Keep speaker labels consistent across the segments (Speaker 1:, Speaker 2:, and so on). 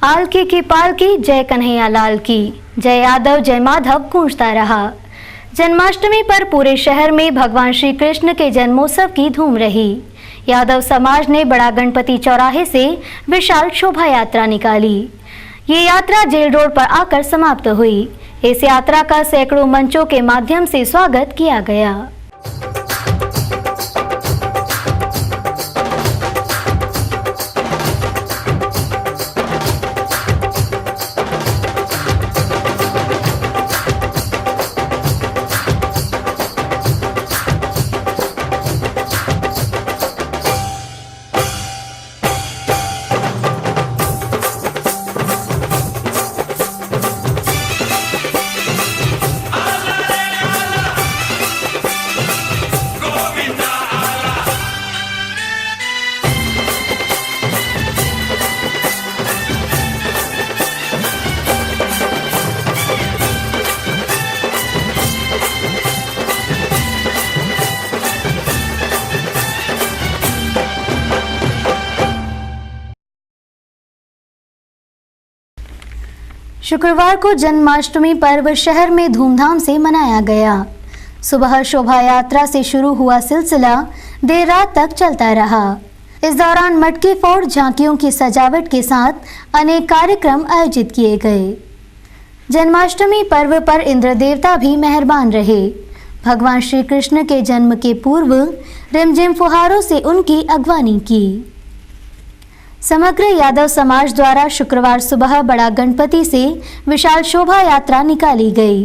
Speaker 1: आलकी की पालकी, जय कन्हैया लाल की, जय यादव जय माधव गूंजता रहा। जन्माष्टमी पर पूरे शहर में भगवान श्री कृष्ण के जन्मोत्सव की धूम रही। यादव समाज ने बड़ा गणपति चौराहे से विशाल शोभा यात्रा निकाली। ये यात्रा जेल रोड पर आकर समाप्त हुई। इस यात्रा का सैकड़ों मंचों के माध्यम से स्वागत किया गया। शुक्रवार को जन्माष्टमी पर्व शहर में धूमधाम से मनाया गया। सुबह शोभा यात्रा से शुरू हुआ सिलसिला देर रात तक चलता रहा। इस दौरान मटकी फोड़, झांकियों की सजावट के साथ अनेक कार्यक्रम आयोजित किए गए। जन्माष्टमी पर्व पर इंद्र देवता भी मेहरबान रहे। भगवान श्री कृष्ण के जन्म के पूर्व रिमझिम फुहारों से उनकी अगवानी की। समग्र यादव समाज द्वारा शुक्रवार सुबह बड़ा गणपति से विशाल शोभा यात्रा निकाली गई,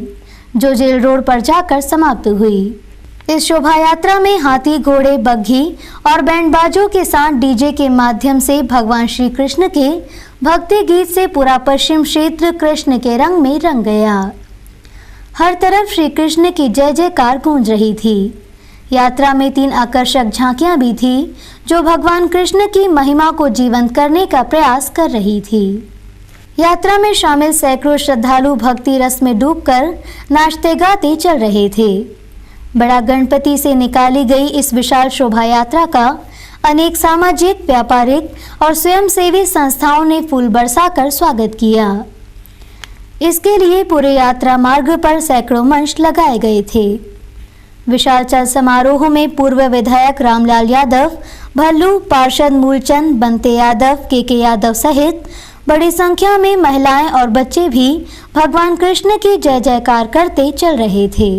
Speaker 1: जो जेल रोड पर जाकर समाप्त हुई। इस शोभा यात्रा में हाथी, घोड़े, बग्घी और बैंडबाजों के साथ डीजे के माध्यम से भगवान श्री कृष्ण के भक्ति गीत से पूरा पश्चिम क्षेत्र कृष्ण के रंग में रंग गया। हर तरफ श्री कृष्ण की जय जयकार गूंज रही थी। यात्रा में 3 आकर्षक झांकियां भी थी, जो भगवान कृष्ण की महिमा को जीवंत करने का प्रयास कर रही थी। यात्रा में शामिल सैकड़ों श्रद्धालु भक्ति रस में डूबकर नाचते गाते चल रहे थे। बड़ा गणपति से निकाली गई इस विशाल शोभा यात्रा का अनेक सामाजिक, व्यापारिक और स्वयंसेवी संस्थाओं ने फूल बरसाकर स्वागत किया। इसके लिए पूरे यात्रा मार्ग पर सैकड़ों मंच लगाए गए थे। विशाल चल समारोह में पूर्व विधायक रामलाल यादव, भल्लू, पार्षद मूलचंद, बंते यादव, के यादव सहित बड़ी संख्या में महिलाएं और बच्चे भी भगवान कृष्ण की जय जयकार करते चल रहे थे।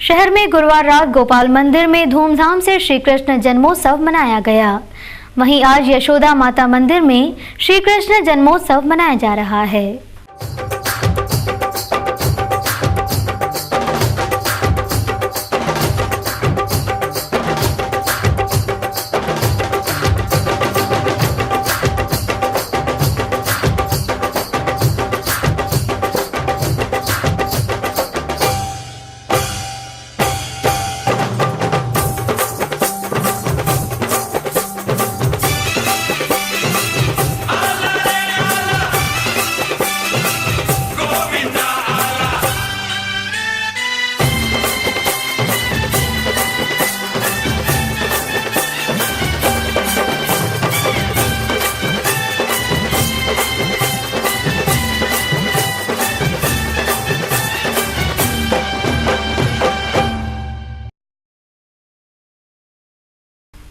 Speaker 1: शहर में गुरुवार रात गोपाल मंदिर में धूमधाम से श्री कृष्ण जन्मोत्सव मनाया गया। वहीं आज यशोदा माता मंदिर में श्री कृष्ण जन्मोत्सव मनाया जा रहा है।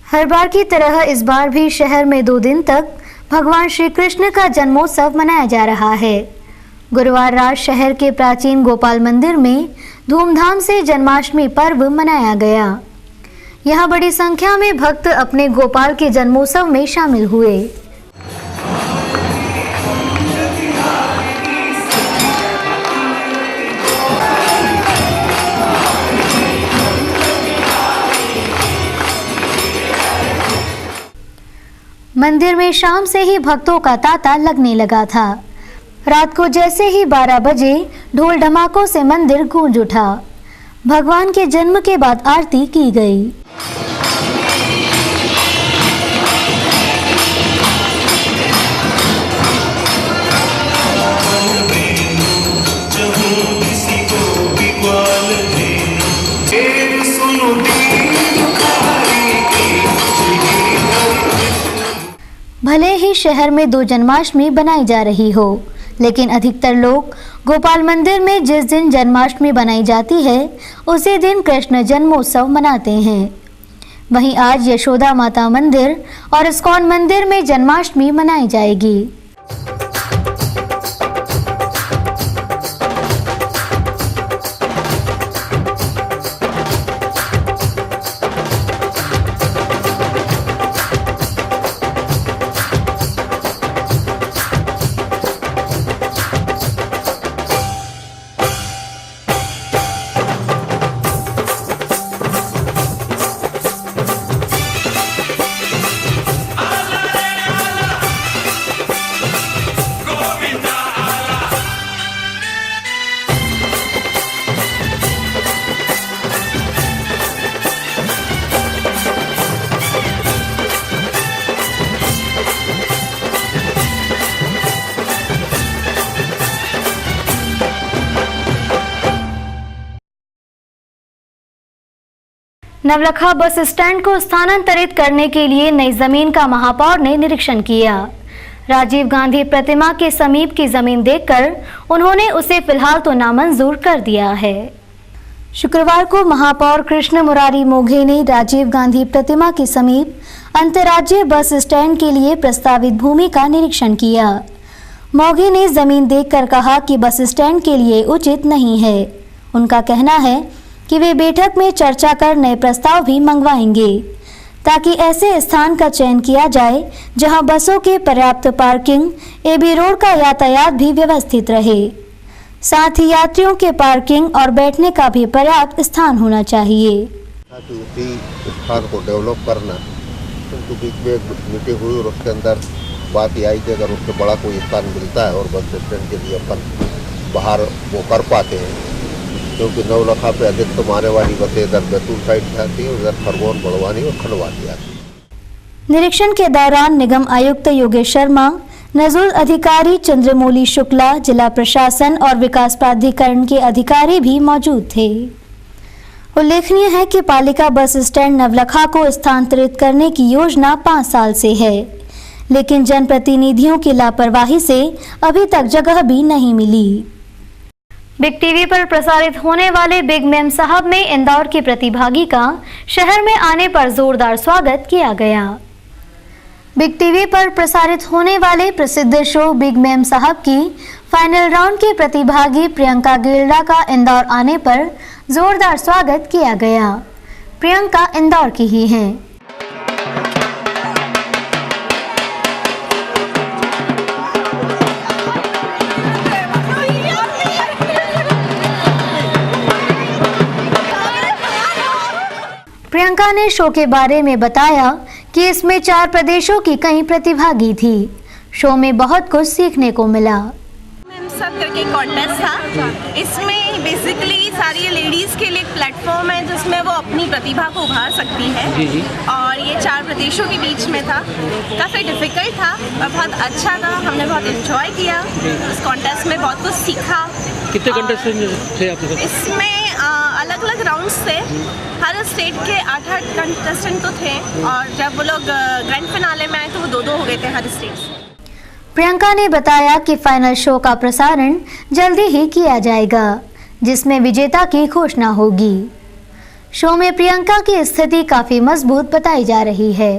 Speaker 1: हर बार की तरह इस बार भी शहर में 2 दिन तक भगवान श्री कृष्ण का जन्मोत्सव मनाया जा रहा है। गुरुवार रात शहर के प्राचीन गोपाल मंदिर में धूमधाम से जन्माष्टमी पर्व मनाया गया। यहाँ बड़ी संख्या में भक्त अपने गोपाल के जन्मोत्सव में शामिल हुए। मंदिर में शाम से ही भक्तों का तांता लगने लगा था। रात को जैसे ही 12 बजे ढोल ढमाकों से मंदिर गूंज उठा। भगवान के जन्म के बाद आरती की गई। भले ही शहर में 2 जन्माष्टमी बनाई जा रही हो, लेकिन अधिकतर लोग गोपाल मंदिर में जिस दिन जन्माष्टमी बनाई जाती है उसी दिन कृष्ण जन्मोत्सव मनाते हैं। वहीं आज यशोदा माता मंदिर और इस्कॉन मंदिर में जन्माष्टमी मनाई जाएगी। नवलखा बस स्टैंड को स्थानांतरित करने के लिए नई जमीन का महापौर ने निरीक्षण किया। राजीव गांधी प्रतिमा के समीप की जमीन देखकर उन्होंने उसे फिलहाल तो नामंजूर कर दिया है। शुक्रवार को महापौर कृष्ण मुरारी मोघे ने राजीव गांधी प्रतिमा के समीप अंतर्राज्यीय बस स्टैंड के लिए प्रस्तावित भूमि का निरीक्षण किया। मोघे ने जमीन देखकर कहा कि बस स्टैंड के लिए उचित नहीं है। उनका कहना है कि वे बैठक में चर्चा कर नए प्रस्ताव भी मंगवाएंगे ताकि ऐसे स्थान का चयन किया जाए जहां बसों के पर्याप्त पार्किंग, एबी रोड का यातायात भी व्यवस्थित रहे। साथ ही यात्रियों के पार्किंग और बैठने का भी पर्याप्त स्थान होना चाहिए।
Speaker 2: उसी स्थान को डेवलप करना, क्योंकि बीच में एक मीटिंग हुई और उसके अंदर बात यह आई कि अगर उससे बड़ा कोई स्थान मिलता है और बस स्टैंड के लिए अपन बाहर वो कर पाते हैं, क्योंकि नवलखा पे अधिकतम आने वाली बसें इधर बैतूल साइड से आती है, उधर खरगोन, बड़वानी और खंडवा से आती है।
Speaker 1: निरीक्षण के दौरान निगम आयुक्त योगेश शर्मा, नजूल अधिकारी चंद्रमौली शुक्ला, जिला प्रशासन और विकास प्राधिकरण के अधिकारी भी मौजूद थे। उल्लेखनीय है कि पालिका बस स्टैंड नवलखा को स्थानांतरित करने की योजना 5 साल से है, लेकिन जनप्रतिनिधियों की लापरवाही से अभी तक जगह भी नहीं मिली। बिग टीवी पर प्रसारित होने वाले बिग मैम साहब में इंदौर के प्रतिभागी का शहर में आने पर जोरदार स्वागत किया गया। बिग टीवी पर प्रसारित होने वाले प्रसिद्ध शो बिग मैम साहब की फाइनल राउंड की प्रतिभागी प्रियंका गिल्डा का इंदौर आने पर जोरदार स्वागत किया गया। प्रियंका इंदौर की ही हैं। प्रियंका ने शो के बारे में बताया कि इसमें 4 प्रदेशों की कई प्रतिभागी थी। शो में बहुत कुछ सीखने को मिला।
Speaker 3: सब करके कॉन्टेस्ट था। इसमें बेसिकली सारी लेडीज़ के लिए एक प्लेटफॉर्म है जिसमें वो अपनी प्रतिभा को उभार सकती है।
Speaker 4: जी। और
Speaker 3: ये 4 प्रदेशों के बीच में था। काफ़ी डिफ़िकल्ट था और बहुत अच्छा था। हमने बहुत एंजॉय किया इस कॉन्टेस्ट में, बहुत कुछ सीखा।
Speaker 4: कितने कंटेस्टेंट थे आपके साथ?
Speaker 3: इसमें अलग अलग राउंड्स थे। हर स्टेट के 8-8 कंटेस्टेंट तो थे और जब वो लोग ग्रैंड फिनाले में आए तो वो 2-2 हो गए थे हर स्टेट से।
Speaker 1: प्रियंका ने बताया कि फाइनल शो का प्रसारण जल्दी ही किया जाएगा, जिसमें विजेता की घोषणा होगी। शो में प्रियंका की स्थिति काफी मजबूत बताई जा रही है।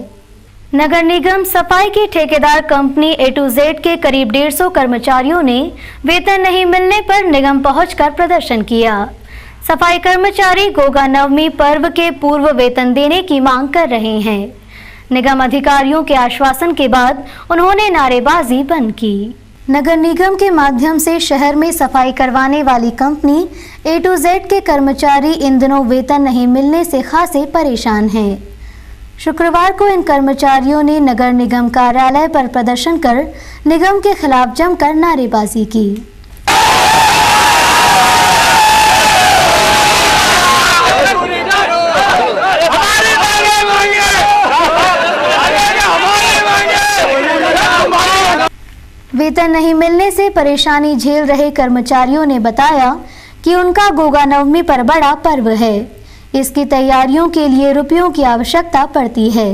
Speaker 1: नगर निगम सफाई की ठेकेदार कंपनी A to Z के करीब 150 कर्मचारियों ने वेतन नहीं मिलने पर निगम पहुंचकर प्रदर्शन किया। सफाई कर्मचारी गोगा नवमी पर्व के पूर्व वेतन देने की मांग कर रहे हैं। निगम अधिकारियों के आश्वासन के बाद उन्होंने नारेबाजी बंद की। नगर निगम के माध्यम से शहर में सफाई करवाने वाली कंपनी A to Z के कर्मचारी इन दिनों वेतन नहीं मिलने से खासे परेशान हैं। शुक्रवार को इन कर्मचारियों ने नगर निगम कार्यालय पर प्रदर्शन कर निगम के खिलाफ जमकर नारेबाजी की। वेतन नहीं मिलने से परेशानी झेल रहे कर्मचारियों ने बताया कि उनका गोगा नवमी पर बड़ा पर्व है। इसकी तैयारियों के लिए रुपयों की आवश्यकता पड़ती है,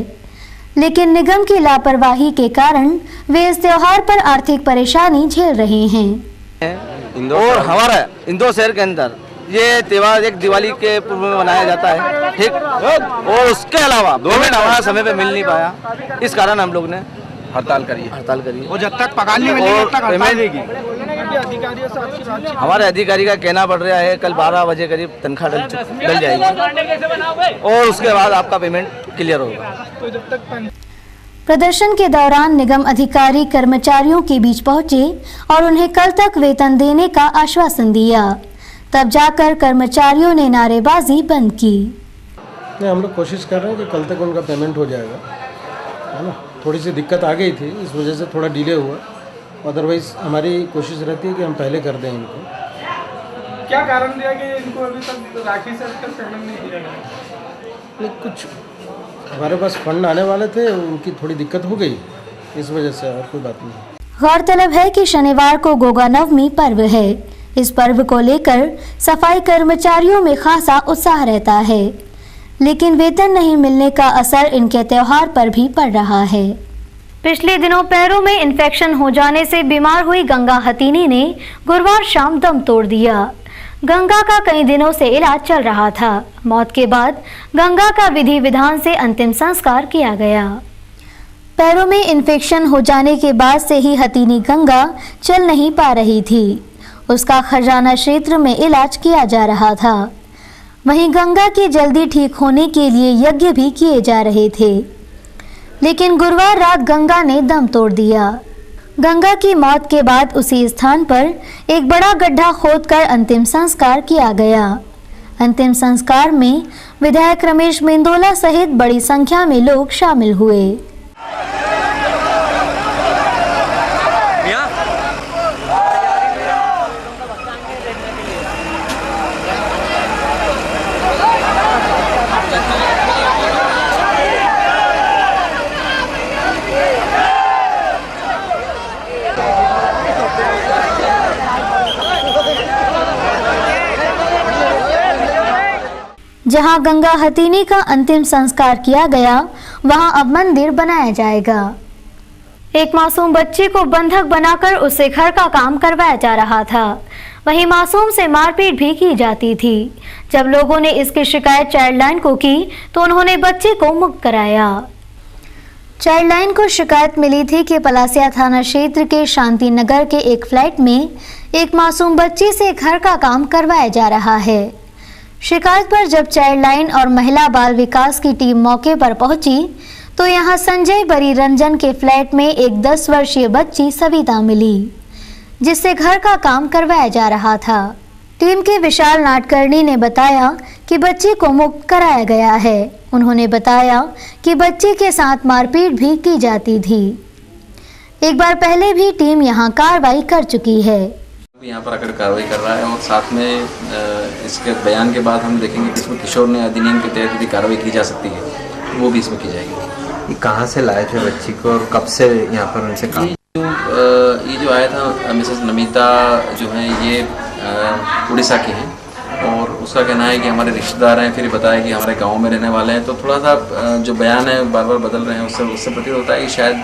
Speaker 1: लेकिन निगम की लापरवाही के कारण वे इस त्योहार पर आर्थिक परेशानी झेल रहे हैं।
Speaker 5: और हमारा इंदौर शहर के अंदर ये त्योहार एक दिवाली के पूर्व में मनाया जाता है, ठीक। और उसके अलावा पेमेंट हमारा समय पे मिल नहीं पाया, इस कारण हम लोग ने हड़ताल करी है।
Speaker 6: वो जब तक पगार नहीं मिलेगी तब तक हड़ताल रहेगी।
Speaker 5: हमारे अधिकारी का कहना पड़ रहा है कल 12 बजे करीब तनख्वाह डल जाएगी और उसके बाद आपका पेमेंट क्लियर होगा।
Speaker 1: प्रदर्शन के दौरान निगम अधिकारी कर्मचारियों के बीच पहुंचे और उन्हें कल तक वेतन देने का आश्वासन दिया। तब जाकर कर्मचारियों ने नारेबाजी बंद की।
Speaker 7: हम लोग कोशिश कर रहे हैं कि कल तक उनका पेमेंट हो जाएगा, है ना। थोड़ी सी दिक्कत आ गई थी, इस वजह से थोड़ा डिले हुआ। अदरवाइज हमारी कोशिश रहती है कि हम पहले कर दें इनको।
Speaker 6: क्या कारण दिया कि इनको अभी तक राखी से पेमेंट नहीं दिया गया?
Speaker 7: कुछ हमारे पास फंड आने वाले थे, उनकी थोड़ी दिक्कत हो गई, इस वजह से, और कोई बात नहीं।
Speaker 1: गौरतलब है कि शनिवार को गोगा नवमी पर्व है। इस पर्व को लेकर सफाई कर्मचारियों में खासा उत्साह रहता है, लेकिन वेतन नहीं मिलने का असर इनके त्योहार पर भी पड़ रहा है। पिछले दिनों पैरों में इन्फेक्शन हो जाने से बीमार हुई गंगा हथीनी ने गुरुवार शाम दम तोड़ दिया। गंगा का कई दिनों से इलाज चल रहा था। मौत के बाद गंगा का विधि विधान से अंतिम संस्कार किया गया। पैरों में इन्फेक्शन हो जाने के बाद से ही हथीनी गंगा चल नहीं पा रही थी। उसका खजाना क्षेत्र में इलाज किया जा रहा था। वहीं गंगा के जल्दी ठीक होने के लिए यज्ञ भी किए जा रहे थे, लेकिन गुरुवार रात गंगा ने दम तोड़ दिया। गंगा की मौत के बाद उसी स्थान पर एक बड़ा गड्ढा खोदकर अंतिम संस्कार किया गया। अंतिम संस्कार में विधायक रमेश मेंदोला सहित बड़ी संख्या में लोग शामिल हुए। जहां गंगा हथीनी का अंतिम संस्कार किया गया, वहां अब मंदिर बनाया जाएगा। एक मासूम बच्ची को बंधक बनाकर उससे घर का काम करवाया जा रहा था। वहीं मासूम से मारपीट भी की जाती थी। जब लोगों ने इसकी शिकायत चाइल्डलाइन को की तो उन्होंने बच्चे को मुक्त कराया। चाइल्डलाइन को शिकायत मिली थी कि पलासिया थाना क्षेत्र के शांति नगर के एक फ्लैट में एक मासूम बच्ची से घर का काम करवाया जा रहा है। शिकायत पर जब चाइल्डलाइन और महिला बाल विकास की टीम मौके पर पहुंची तो यहां संजय बरी रंजन के फ्लैट में एक 10 वर्षीय बच्ची सविता मिली, जिससे घर का काम करवाया जा रहा था। टीम के विशाल नाटकर्णी ने बताया कि बच्ची को मुक्त कराया गया है। उन्होंने बताया कि बच्ची के साथ मारपीट भी की जाती थी। एक बार पहले भी टीम यहां कार्रवाई कर चुकी है।
Speaker 8: यहाँ पर आकर कार्रवाई कर रहा है और साथ में इसके बयान के बाद हम देखेंगे कि इसमें किशोर ने अधिनियम के तहत यदि कार्रवाई की जा सकती है वो भी इसमें की जाएगी।
Speaker 9: ये कहाँ से लाए थे बच्ची को और कब से यहाँ पर उनसे काम?
Speaker 8: ये जो आया था मिसेस नमिता जो है ये उड़ीसा की हैं और उसका कहना है कि हमारे रिश्तेदार हैं, फिर बताया कि हमारे गाँव में रहने वाले हैं। तो थोड़ा सा जो बयान है बार बार बदल रहे हैं, उससे प्रतीत होता है कि शायद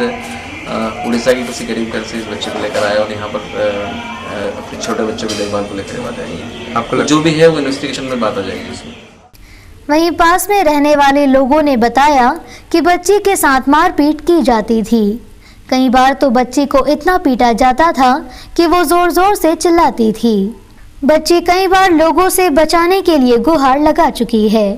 Speaker 8: उड़ीसा की किसी गरीब घर से इस बच्चे को लेकर आए और यहाँ पर अपने छोटे बच्चों की देखभाल को लेकर बात आएगी। आपको जो भी है वो इन्वेस्टिगेशन में बात आ जाएगी उसमें।
Speaker 1: वहीं पास में रहने वाले लोगों ने बताया कि बच्ची के साथ मारपीट की जाती थी। कई बार तो बच्ची को इतना पीटा जाता था कि वो जोर जोर से चिल्लाती थी। बच्ची कई बार लोगों से बचाने के लिए गुहार लगा चुकी है।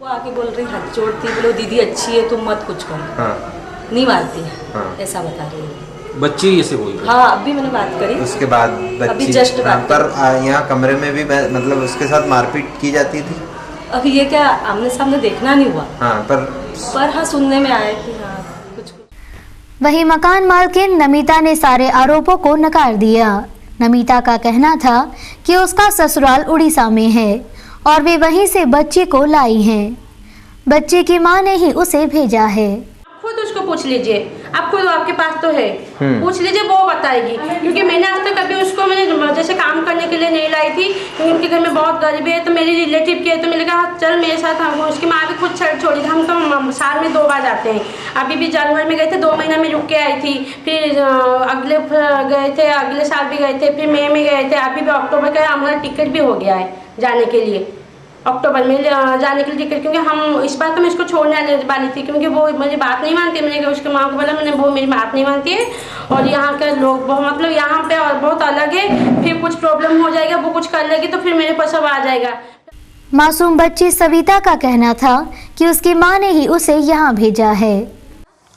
Speaker 10: वो आके बोल रही हाथ जोड़ती, बोलो दीदी अच्छी है तुम मत कुछ करो।
Speaker 9: हाँ।
Speaker 10: नहीं मारती है।
Speaker 9: हाँ।
Speaker 10: ऐसा बता रही है।
Speaker 9: बच्ची ऐसे बोल रही है।
Speaker 10: हाँ अभी मैंने बात करी।
Speaker 9: उसके बाद
Speaker 10: अभी
Speaker 9: बच्ची
Speaker 10: जस्ट बात
Speaker 9: पर यहाँ कमरे में भी मतलब उसके साथ मारपीट की जाती थी।
Speaker 10: अभी ये क्या आमने सामने देखना नहीं हुआ।
Speaker 9: हाँ पर
Speaker 10: हाँ सुनने में आया कि हाँ कुछ।
Speaker 1: वहीं मकान मालकिन नमिता ने सारे आरोपों को नकार दिया। नमिता का कहना था कि उसका ससुराल उड़ीसा में है और वे वहीं से बच्ची को लाई हैं। बच्चे की मां ने ही उसे भेजा है।
Speaker 11: खुद उसको पूछ लीजिए, आप खुद आपके पास तो है, पूछ लीजिए वो बताएगी। क्योंकि मैंने आज तक कभी उसको मैंने जैसे काम करने के लिए नहीं लाई थी, क्योंकि उनके घर में बहुत गरीबी है। तो मेरी रिलेटिव की है तो मैंने कहा चल मेरे साथ। हम उसकी माँ भी खुद छोड़ी थी। हम तो साल में 2 बार जाते हैं। अभी भी जनवरी में गए थे, 2 महीना में रुक के आई थी। फिर अगले गए थे, अगले साल भी गए थे, फिर मई में गए थे। अभी भी अक्टूबर का हमारा टिकट भी हो गया है जाने के लिए। अक्टूबर में जाने के लिए टिकट, क्योंकि हम इस बार तो मैं इसको छोड़ने आने वाली थी, क्योंकि वो मेरी बात नहीं मानती। मैंने उसके माँ को बोला, मैंने वो मेरी बात नहीं मानती है और यहाँ के लोग मतलब यहाँ पे और बहुत अलग है। फिर कुछ प्रॉब्लम हो जाएगा, वो कुछ कर लेगी तो फिर मेरे पास सब आ जाएगा।
Speaker 1: मासूम बच्ची सविता का कहना था कि उसकी मां ने ही उसे यहाँ भेजा है।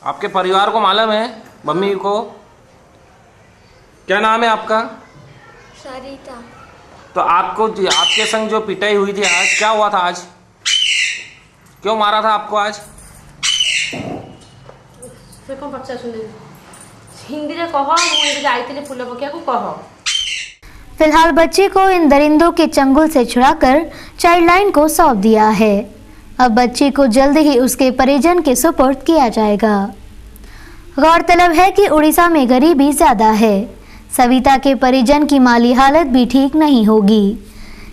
Speaker 12: आपके परिवार को मालूम है, मम्मी को? क्या नाम है आपका?
Speaker 13: सरिता।
Speaker 12: तो आपको आपके संग जो पिटाई हुई थी आज, क्या हुआ था आज? क्यों मारा था आपको आज?
Speaker 11: हिंदी रे कहो, मुझे जाइते फूल बकिया को कहो।
Speaker 1: फिलहाल बच्ची को इन दरिंदों के चंगुल से छुड़ाकर चाइल्डलाइन को सौंप दिया है। अब बच्ची को जल्द ही उसके परिजन के सुपुर्द किया जाएगा। गौरतलब है कि उड़ीसा में गरीबी ज्यादा है। सविता के परिजन की माली हालत भी ठीक नहीं होगी।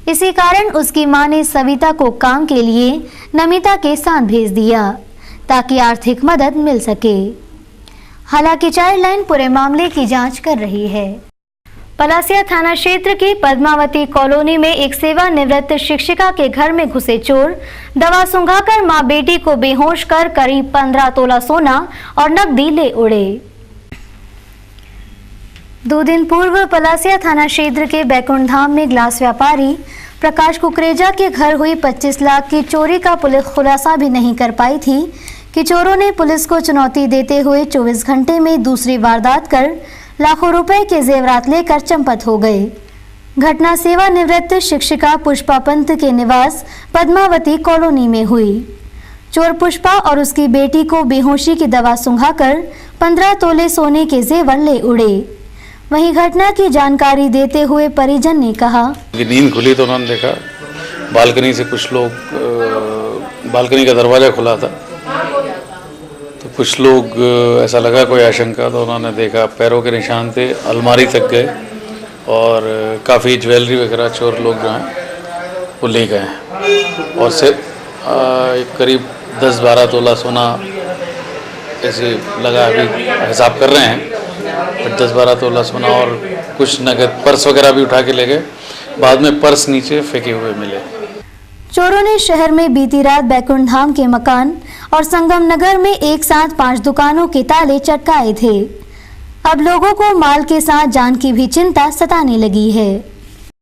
Speaker 1: इसी कारण उसकी मां ने सविता को काम के लिए नमिता के साथ भेज दिया ताकि आर्थिक मदद मिल सके। हालांकि चाइल्डलाइन पूरे मामले की जांच कर रही है। पलासिया थाना क्षेत्र की पद्मावती कॉलोनी में एक सेवानिवृत्त शिक्षिका के घर में घुसे चोर दवा सुंघाकर मां बेटी को बेहोश कर करीब 15 तोला सोना और नकदी ले उड़े। 2 दिन पूर्व पलासिया थाना क्षेत्र के बैकुंठ धाम में ग्लास व्यापारी प्रकाश कुकरेजा के घर हुई 25 लाख की चोरी का पुलिस खुलासा भी नहीं कर पाई थी कि चोरों ने पुलिस को चुनौती देते हुए 24 घंटे में दूसरी वारदात कर लाखों रुपए के जेवरात लेकर चंपत हो गए। घटना सेवानिवृत्त शिक्षिका पुष्पा पंत के निवास पद्मावती कॉलोनी में हुई। चोर पुष्पा और उसकी बेटी को बेहोशी की दवा सुंघाकर 15 तोले सोने के जेवर ले उड़े। वहीं घटना की जानकारी देते हुए परिजन ने कहा,
Speaker 14: नींद खुली तो उन्होंने देखा बालकनी से कुछ लोग, बालकनी का दरवाजा खुला था तो कुछ लोग, ऐसा लगा कोई आशंका, तो उन्होंने देखा पैरों के निशान थे, अलमारी तक गए और काफ़ी ज्वेलरी वगैरह चोर लोग जो हैं वो ले गए और से करीब 10-12 तोला सोना ऐसे लगा। अभी हिसाब कर रहे हैं, 10-12 तोला सोना और कुछ नगद, पर्स वगैरह भी उठा के ले गए। बाद में पर्स नीचे फेंके हुए मिले।
Speaker 1: चोरों ने शहर में बीती रात बैकुंठ धाम के मकान और संगम नगर में एक साथ 5 दुकानों के ताले चटकाए थे। अब लोगों को माल के साथ जान की भी चिंता सताने लगी है।